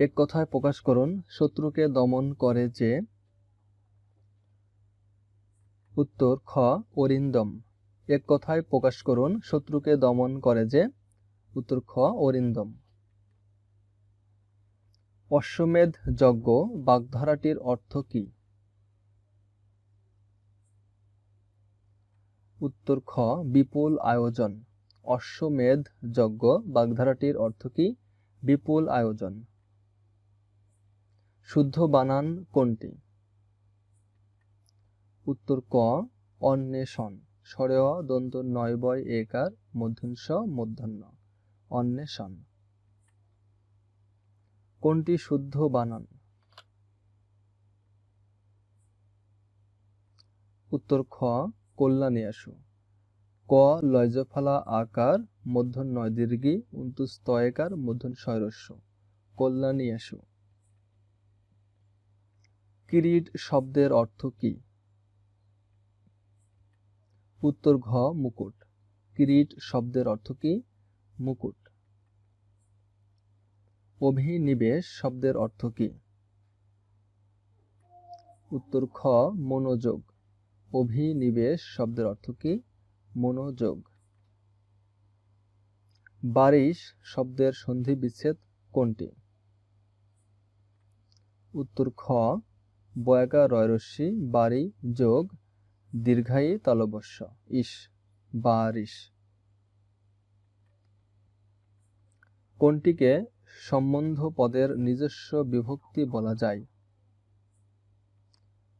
এক কথায় প্রকাশ করুন, শত্রুকে দমন করে যে। উত্তর খ অরিন্দম। এক কথায় প্রকাশ করুন, শত্রুকে দমন করে যে। উত্তর খ অরিন্দম। অশ্বমেধ যজ্ঞ বাগধারাটির অর্থ কি? উত্তর খ বিপুল আয়োজন। অশ্বমেধ যজ্ঞ বাগধারাটির অর্থ কি? বিপুল আয়োজন। শুদ্ধ বানান কোনটি? উত্তর ক অন্বেষণ। ষড়েয় দন্ত নয় বয় একার মূর্ধন্য মূর্ধন্য অন্বেষণ। কোনটি শুদ্ধ বানান? উত্তর খ কল্যাণীয়াসু। ক লয়জফলা আকার মূর্ধন্য দীর্ঘী স্তয়কার মূর্ধন্য শয়রস্য কল্যাণীয়াসু। কিরীট শব্দের অর্থ কি? উত্তর ঘ মুকুট। কিরীট শব্দের অর্থ কি? মুকুট। অভিনিবেশ শব্দের অর্থ কি? উত্তর খ মনোযোগ। অভিনিবেশ শব্দের অর্থ কি? মনোযোগ। বারিশ শব্দের সন্ধি বিচ্ছেদ কোনটি? উত্তর খ বয়াকা রয়রস্যি বারি যোগ দীর্ঘায়ী তালবস্য ইস বারিশ। কোনটিকে সম্বন্ধ পদের নিজস্ব বিভক্তি বলা যায়?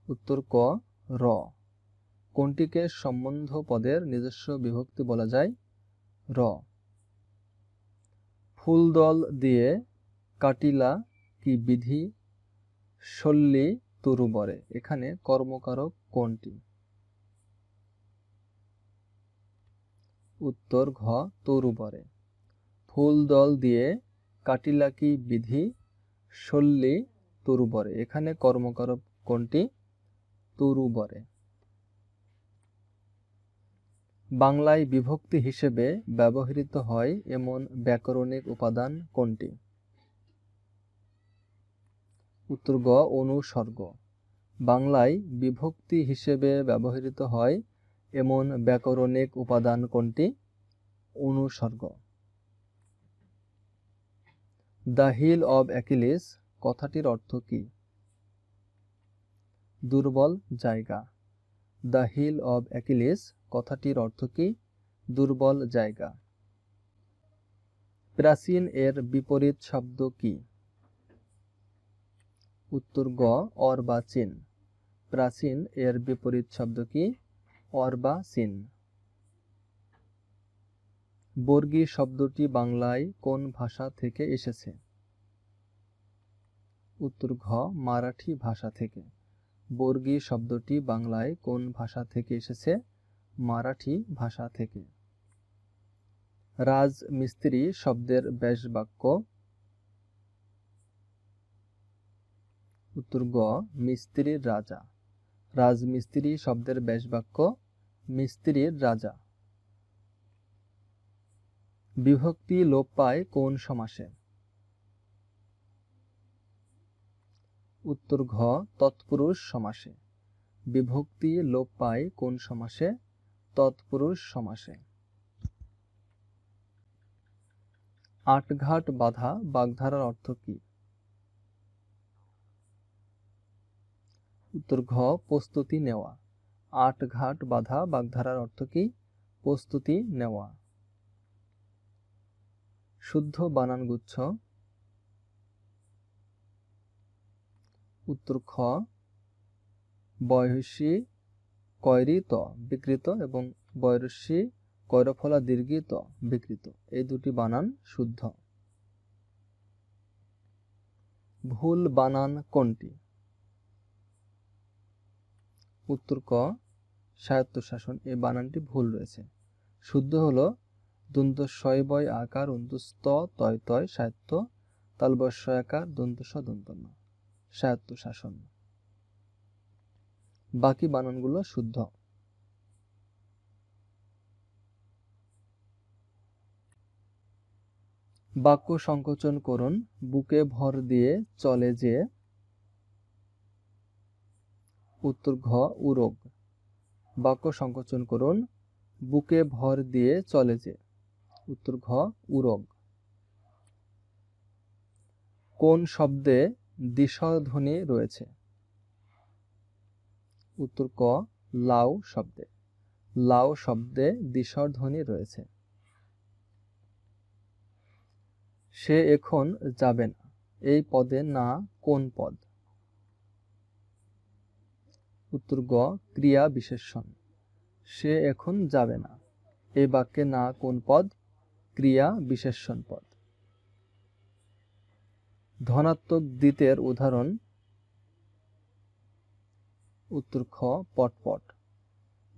উত্তর ক র। কোনটিকে সম্বন্ধ পদের নিজস্ব বিভক্তি বলা যায়? র। ফুলদল দিয়ে কাটিলা কি বিধি শল্যী তরুবরে, এখানে কর্মকারক কোনটি? উত্তর ঘ তরুবরে। ফুলদল দিয়ে কাটিলা কি বিধি শল্যী তরুবরে, এখানে কর্মকারক কোনটি? তরুবরে। বাংলায় বিভক্তি হিসেবে ব্যবহৃত হয় এমন ব্যাকরণিক উপাদান কোনটি? উত্তর গ অনুসর্গ। বাংলায় বিভক্তি হিসেবে ব্যবহৃত হয় এমন ব্যাকরণিক উপাদান কোনটি? অনুসর্গ। দ্য হিল অব অ্যাকিলিস কথাটির অর্থ কি? দুর্বল জায়গা। দ্য হিল অব অ্যাকিলিস কথাটির অর্থ কি? দুর্বল জায়গা। প্রাচীন এর বিপরীত শব্দ কি? উত্তর গ অর্বাচীন। প্রাচীন এর বিপরীত শব্দ কি? অর্বাচীন। বর্গী শব্দটি বাংলায় কোন ভাষা থেকে এসেছে? উত্তর ঘ মারাঠি ভাষা থেকে। বর্গী শব্দটি বাংলায় কোন ভাষা থেকে এসেছে? মারাঠি ভাষা থেকে। রাজমিস্ত্রি শব্দের ব্যাসবাক্য? উত্তর গ মিস্ত্রির রাজা। রাজমিস্ত্রি শব্দের ব্যাসবাক্য মিস্ত্রির রাজা। বিভক্তি লোপ পায় কোন সমাসে? উত্তর ঘ তৎপুরুষ সমাসে। বিভক্তি লোপ পায় কোন সমাসে? তৎপুরুষ সমাসে। আটঘাট বাঁধা বাগধারার অর্থ কি? উত্তর ঘ প্রস্তুতি নেওয়া। আটঘাট বাঁধা বাগধারার অর্থ কি? প্রস্তুতি নেওয়া। শুদ্ধ বানানগুচ্ছ? উত্তর খ বয়সী কয়রিত বিকৃত এবং বয়সী কয়রফলা দীর্ঘিত বিকৃত, এই দুটি বানান শুদ্ধ। ভুল বানান কোনটি? উত্তর ক স্বায়ত্তশাসন, এই বানানটি ভুল রয়েছে। শুদ্ধ হলো দন্ত শয় বয় আকার অন্তুস্ত তয় তয় সাহিত্য তালবস্য আকার দন্ত স দন্ত ন স্বায়ত্তশাসন। বাকি বানানগুলো শুদ্ধ। বাক্য সংকোচন করুন। বুকে ভর দিয়ে চলে যে। উত্তর ঘ উরগ। বাক্য সংকোচন করুন। বুকে ভর দিয়ে চলে যে। উত্তর ঘ উরগ। কোন শব্দে দ্বিস্বর ধ্বনি রয়েছে? উত্তর ক লাউ শব্দে। লাউ শব্দে দ্বিস্বর ধ্বনি রয়েছে। সে এখন যাবে না, এই পদে না কোন পদ? উত্তর গ ক্রিয়া বিশেষণ। সে এখন যাবে না, এই বাক্যে না কোন পদ? ক্রিয়া বিশেষণ পদ। ধনাত্মক দ্বিতের উদাহরণ? উত্তর খ পটপট।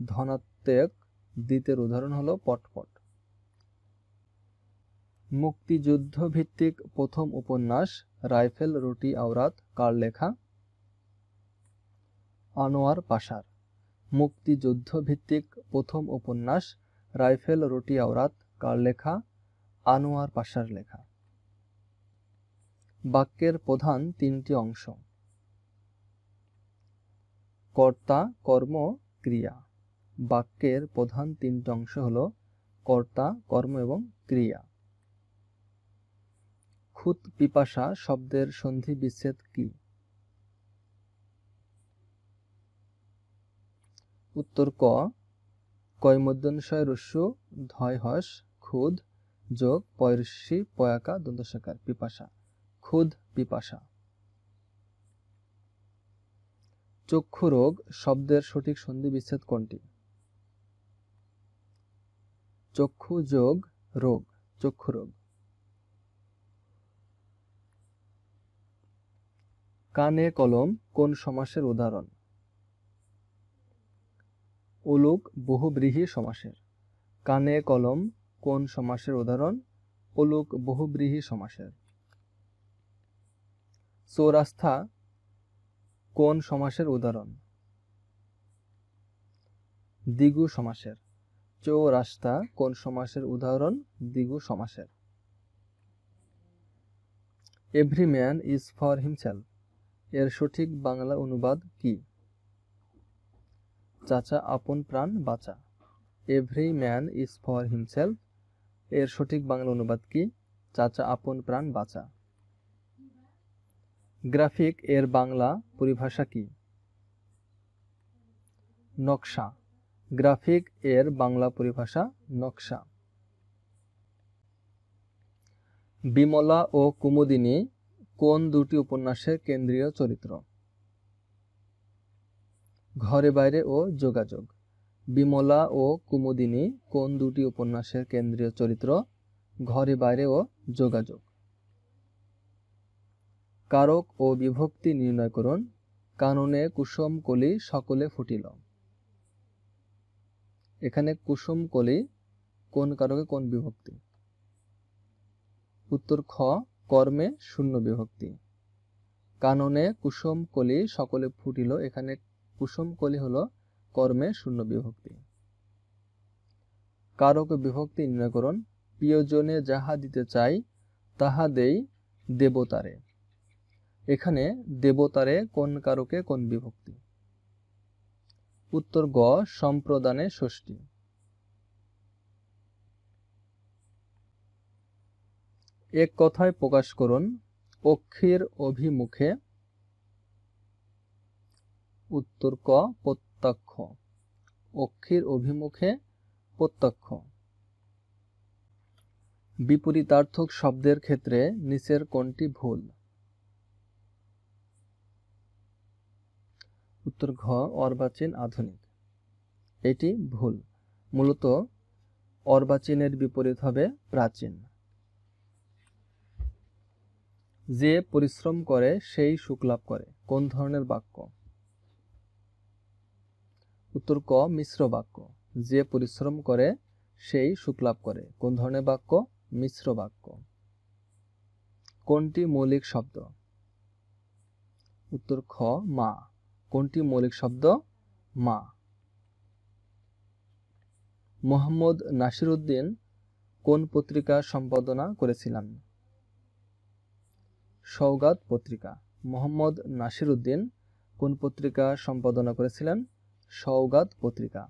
ধনাত্মক দ্বিতের উদাহরণ হলো পটপট। মুক্তিযুদ্ধ ভিত্তিক প্রথম উপন্যাস রাইফেল রুটি আওরাত কার লেখা? আনোয়ার পাশার। মুক্তিযুদ্ধ ভিত্তিক প্রথম উপন্যাস রাইফেল রুটি আওরাত কার লেখা? আনোয়ার পাশার লেখা। বাক্যের প্রধান তিনটি অংশ? কর্তা, কর্ম, ক্রিয়া। বাক্যের প্রধান তিনটি অংশ হলো কর্তা, কর্ম এবং ক্রিয়া। খুত পিপাসা শব্দের সন্ধি বিচ্ছেদ কি? উত্তর ক কয়মূর্ধন্যস্বয় রস্যু ধয় হস খুদ যোগ পয়রস্যি পয়াকা দন্তস্বকার পিপাসা। খুদ পিপাসা। চক্ষু রোগ শব্দের সঠিক সন্ধি বিচ্ছেদ কোনটি? চক্ষু যোগ রোগ, চক্ষু রোগ। কানে কলম কোন সমাসের উদাহরণ? উলুক বহুব্রীহি সমাসের। কানে কলম কোন সমাসের উদাহরণ? উলুক বহুব্রীহি সমাসের। চৌরাস্তা কোন সমাসের উদাহরণ? দ্বিগু সমাসের। চৌরাস্তা কোন সমাসের উদাহরণ? দ্বিগু সমাসের। Every man is for himself এর সঠিক বাংলা অনুবাদ কি? চাচা আপন প্রাণ বাঁচা। Every man is for himself এর সঠিক বাংলা অনুবাদ কি? চাচা আপন প্রাণ বাঁচা। গ্রাফিক এর বাংলা পরিভাষা কি? নকশা। গ্রাফিক এর বাংলা পরিভাষা নকশা। বিমলা ও কুমুদিনী কোন দুটি উপন্যাসের কেন্দ্রীয় চরিত্র? ঘরে বাইরে ও যোগাযোগ। বিমলা ও কুমুদিনী কোন দুটি উপন্যাসের কেন্দ্রীয় চরিত্র? ঘরে বাইরে ও যোগাযোগ। কারক ও বিভক্তি নির্ণয় করুন। কাননে কুসুম কলি সকলে ফুটিল। এখানে কুসুম কলি কোন কারকে কোন বিভক্তি? উত্তর খ কর্মে শূন্য বিভক্তি। কাননে কুসুম কলি সকলে ফুটিল, এখানে কুসুম কলি হলো কর্মে শূন্য বিভক্তি। কারক বিভক্তি নির্ণয় করুন। প্রিয়জনে যাহা দিতে চাই তাহা দেই দেবতারে। এখানে দেবতারে কোন কারকে কোন বিভক্তি? উত্তর গ সম্প্রদানে ষষ্ঠী। এক কথায় প্রকাশ করুন। অক্ষির অভিমুখে। উত্তর ক প্রত্যক্ষ। অক্ষির অভিমুখে প্রত্যক্ষ। বিপরীতার্থক শব্দের ক্ষেত্রে নিচের কোনটি ভুল? উত্তর ঘ অর্বাচীন আধুনিক। এটি ভুল। মূলত অর্বাচীনের বিপরীত হবে প্রাচীন। যে পরিশ্রম করে সেই সুখ লাভ করে কোন ধরনের বাক্য? উত্তর ক মিশ্র বাক্য। যে পরিশ্রম করে সেই সুখ লাভ করে কোন ধরনের বাক্য? মিশ্র বাক্য। কোনটি মৌলিক শব্দ? উত্তর খ মা। কোনটি মৌলিক শব্দ? মা। মোহাম্মদ নাসিরউদ্দিন কোন পত্রিকা সম্পাদনা করেছিলেন? সওগাত পত্রিকা। মোহাম্মদ নাসিরউদ্দিন কোন পত্রিকা সম্পাদনা করেছিলেন? সওগাত পত্রিকা।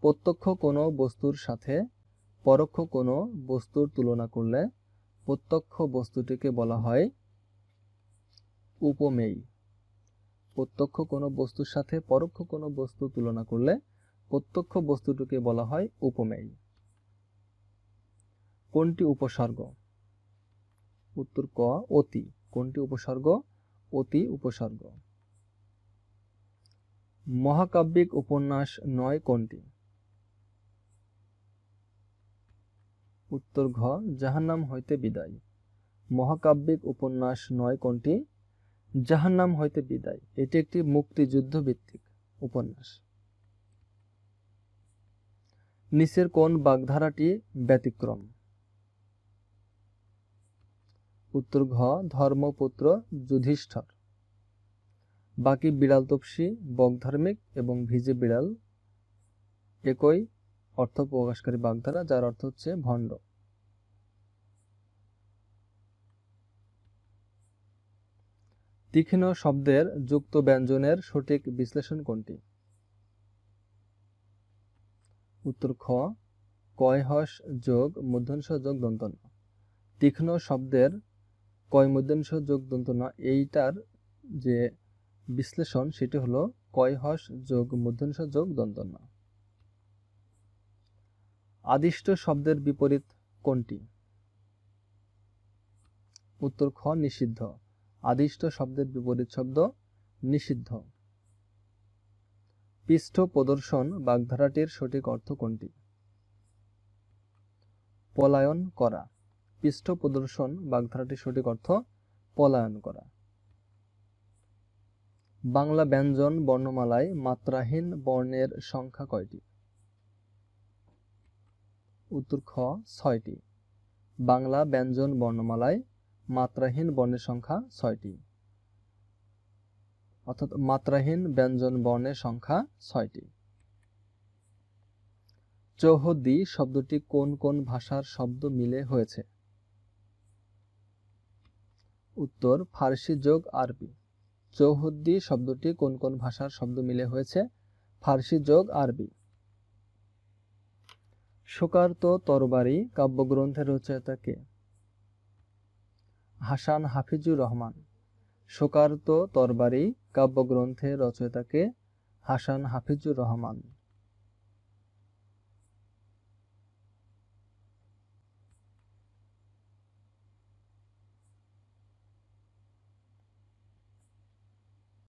প্রত্যক্ষ কোনো বস্তুর সাথে পরোক্ষ কোনো বস্তুর তুলনা করলে প্রত্যক্ষ বস্তুটিকে বলা হয় উপমেয়। প্রত্যক্ষ কোনো বস্তুর সাথে পরোক্ষ কোনো বস্তু তুলনা করলে প্রত্যক্ষ বস্তুটিকে বলা হয় উপমেয়। কোনটি উপসর্গ? উত্তর ক অতি। কোনটি উপসর্গ? অতি উপসর্গ। মহাকাব্যিক উপন্যাস নয় কোনটি? উত্তর ঘ জাহান্নাম হইতে বিদায়। মহাকাব্যিক উপন্যাস নয় কোনটি? জাহান্নাম হইতে বিদায়। এটি একটি মুক্তিযুদ্ধ ভিত্তিক উপন্যাস। নিচের কোন বাগধারাটি ব্যতিক্রম? উত্তর ঘ ধর্মপুত্র যুধিষ্ঠির। বাকি বিড়াল তপসী, বকধার্মিক এবং ভিজে বিড়াল একই অর্থ প্রকাশকারী বাগধারা, যার অর্থ হচ্ছে ভণ্ড। তীক্ষ্ণ শব্দের যুক্ত ব্যঞ্জনের সঠিক বিশ্লেষণ কোনটি? উত্তর খ কয় হস যোগ মূর্ধন্য যোগ দন্ত ন। তীক্ষ্ণ শব্দের কয় মূর্ধন্য যোগ দন্ত ন, এইটার যে বিশ্লেষণ সেটি হলো কয় হস যোগ মূর্ধন্য যোগ দন্ত ন। আদিষ্ট শব্দের বিপরীত কোনটি? উত্তর খ নিষিদ্ধ। আদিষ্ট শব্দের বিপরীত শব্দ নিষিদ্ধ। পৃষ্ঠ প্রদর্শন বাগধারাটির সঠিক অর্থ কোনটি? পলায়ন করা। পৃষ্ঠ প্রদর্শন বাগধারাটির সঠিক অর্থ পলায়ন করা। বাংলা ব্যঞ্জন বর্ণমালায় মাত্রাহীন বর্ণের সংখ্যা কয়টি? উত্তর খ ৬টি। বাংলা ব্যঞ্জন বর্ণমালায় মাত্রাহীন বর্ণের সংখ্যা ৬টি, অর্থাৎ মাত্রাহীন ব্যঞ্জন বর্ণের সংখ্যা ৬টি। চৌহদ্দি শব্দটি কোন কোন ভাষার শব্দ মিলে হয়েছে? উত্তর ফার্সি যোগ আরবি। চৌহদ্দি শব্দটি কোন কোন ভাষার শব্দ মিলে হয়েছে? ফার্সি যোগ আরবি। শোকার্ত তরবারি কাব্যগ্রন্থের রচয়িতা কে? হাসান হাফিজুর রহমান। শোকার্ত তরবারি কাব্যগ্রন্থের রচয়িতা কে? হাসান হাফিজুর রহমান।